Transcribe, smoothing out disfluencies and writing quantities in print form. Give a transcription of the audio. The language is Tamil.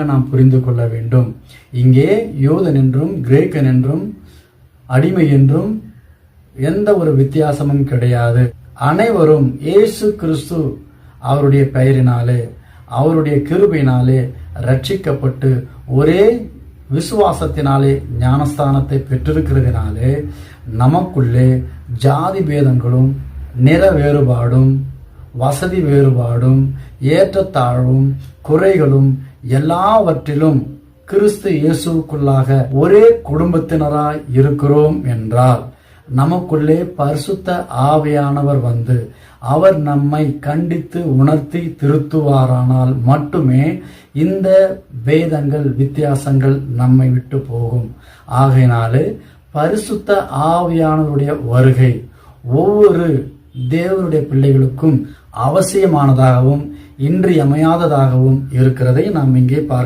நாம் புரிந்து கொள்ள வேண்டும். இங்கே யூதன் என்றும் கிரேக்கன் என்றும் அடிமை என்றும் எந்த ஒரு வித்தியாசமும் கிடையாது. அனைவரும் இயேசு கிறிஸ்து அவருடைய பெயரினாலே அவருடைய கிருபையினாலே ரட்சிக்கப்பட்டு ஒரே விசுவாசத்தினாலே ஞானஸ்தானத்தை பெற்றிருக்கிறதுனாலே நமக்குள்ளே ஜாதி பேதங்களும் நிற வேறுபாடும் வசதி வேறுபாடும் ஏற்றத்தாழ்வும் குறைகளும் எல்லாவற்றிலும் கிறிஸ்து இயேசுவுக்குள்ளாக ஒரே குடும்பத்தினராய் இருக்கிறோம் என்றால் நமக்குள்ளே பரிசுத்த ஆவியானவர் வந்து அவர் நம்மை கண்டித்து உணர்த்தி திருத்துவாரானால் மட்டுமே இந்த வேதங்கள் வித்தியாசங்கள் நம்மை விட்டு போகும். ஆகையினாலே பரிசுத்த ஆவியானவருடைய வருகை ஒவ்வொரு தேவனுடைய பிள்ளைகளுக்கும் அவசியமானதாகவும் இன்றியமையாததாகவும் இருக்கிறதை நாம் இங்கே பார்க்கிறோம்.